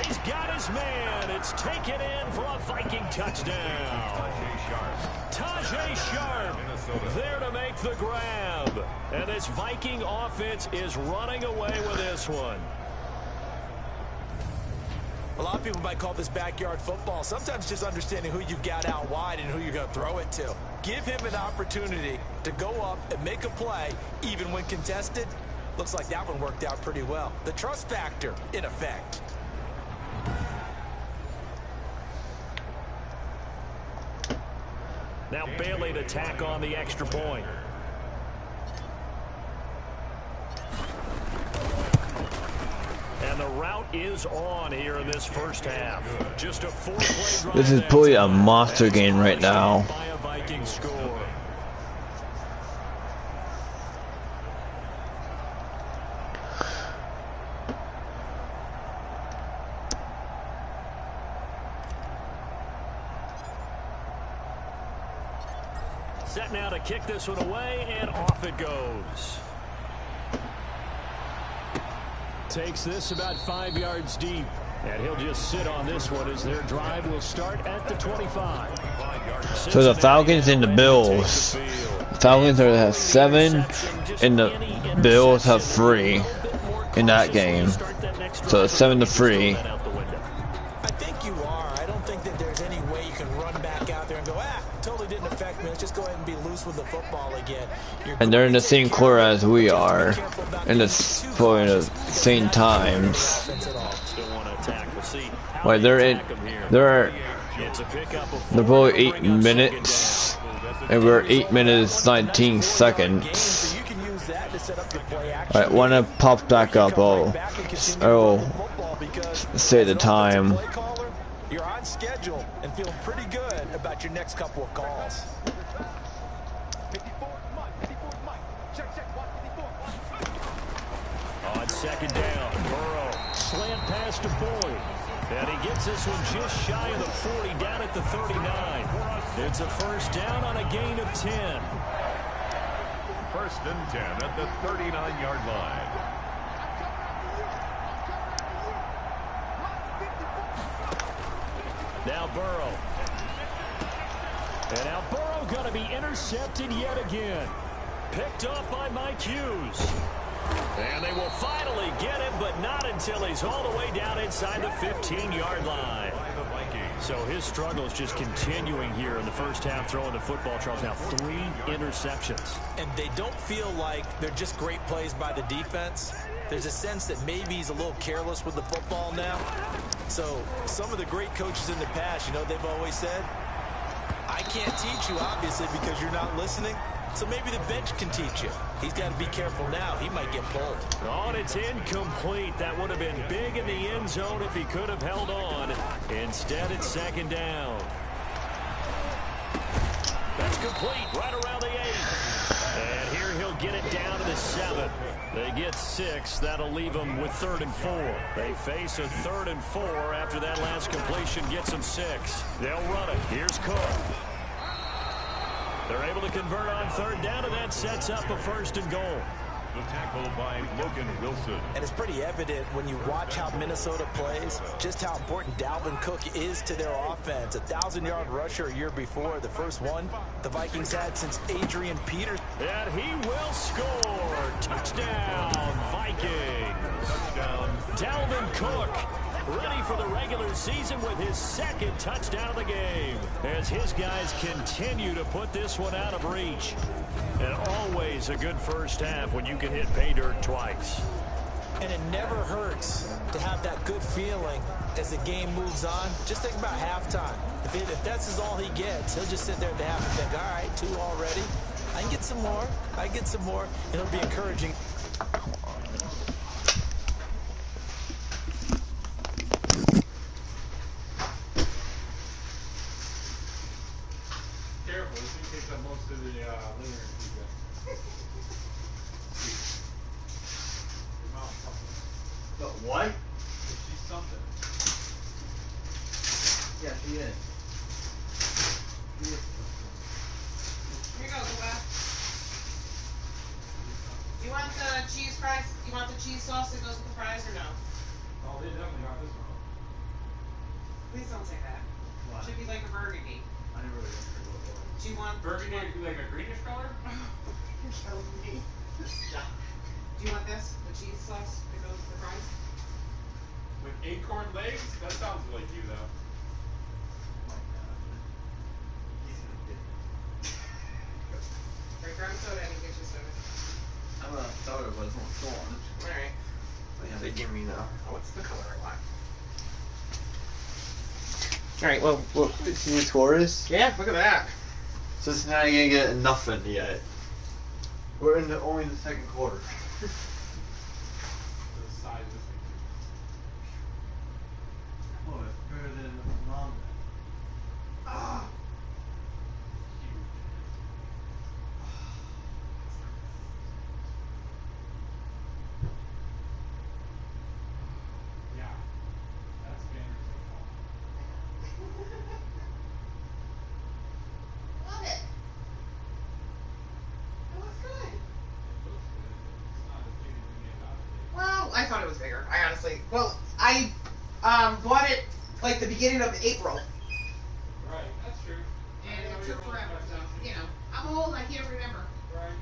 He's got his man. It's taken in for a Viking touchdown. Tajay Sharp there to make the grab. And this Viking offense is running away with this one. A lot of people might call this backyard football. Sometimes just understanding who you've got out wide and who you're going to throw it to. Give him an opportunity to go up and make a play, even when contested. Looks like that one worked out pretty well. The trust factor, in effect. Now Bailey to tack on the extra point. And And the route is on here in this first half. Just a 4-play drive. This is probably a monster game right now. By a Viking score. Set now to kick this one away, and off it goes. Takes this about 5 yards deep. And he'll just sit on this one as their drive will start at the 25. So the Falcons and the Bills. The Falcons are have 7, and the Bills have 3 in that game. So it's 7-3. I think you are. I don't think that there's any way you can run back out there and go, totally didn't affect me. Let's just go ahead and be loose with the football again. And they're in the same quarter as we are, and it's for the same times. Like they're probably 8 minutes, and we're 8 minutes 19 seconds. Alright, when it pops back up, I'll say the time. You're on schedule and feeling pretty good about your next couple of calls. On second down, Burrow slant pass to Boyd. And he gets this one just shy of the 40, down at the 39. It's a first down on a gain of 10. First and 10 at the 39-yard line. Now Burrow. And now Burrow going to be intercepted yet again. Picked off by Mike Hughes. And they will finally get him, but not until he's all the way down inside the 15-yard line. So his struggles just continuing here in the first half, throwing the football. Charles, now 3 interceptions. And they don't feel like they're just great plays by the defense. There's a sense that maybe he's a little careless with the football now. So some of the great coaches in the past, you know, they've always said, I can't teach you, obviously, because you're not listening. So maybe the bench can teach you. He's got to be careful now. He might get pulled. Oh, and it's incomplete. That would have been big in the end zone if he could have held on. Instead, it's second down. That's complete right around the 8. And here he'll get it down to the 7. They get 6. That'll leave them with 3rd and 4. They face a 3rd and 4 after that last completion gets them 6. They'll run it. Here's Cook. They're able to convert on 3rd down, and that sets up a 1st and goal. The tackle by Logan Wilson. And it's pretty evident when you watch how Minnesota plays, just how important Dalvin Cook is to their offense. 1,000-yard rusher a year before, the first one the Vikings had since Adrian Peters. And he will score. Touchdown, Vikings. Touchdown. Dalvin Cook, ready for the regular season with his 2nd touchdown of the game, as his guys continue to put this one out of reach. And always a good first half when you can hit pay dirt twice. And it never hurts to have that good feeling as the game moves on. Just think about halftime. If that's all he gets, he'll just sit there at the half and think, all right, 2 already. I can get some more. I can get some more. And it'll be encouraging. Careful, this thing takes up most of the linear feedback. The what? She's something. Yeah, she is. Here you go, Luba. You want the cheese fries? You want the cheese sauce that goes with the fries or no? Oh, they definitely got this one. Please don't say that. What? Should be like a burgundy. I never really looked at what Do you want burgundy would be like a greenish color? You're killing me. Do you want this? The cheese sauce that goes with the fries? With acorn legs? That sounds like you, though. Right, grab a soda and get you soda. I'm gonna throw it, but it's not gone. Alright. Yeah, they give me now. What's the color I want? Alright, well, see the score is? Yeah, look at that. Cincinnati ain't getting nothing yet. We're in only the 2nd quarter. The size of this thing. thought it was bigger. I honestly, well, I bought it like the beginning of April, Right, that's true. and it took forever. So you know, I'm old. I can't remember. Right.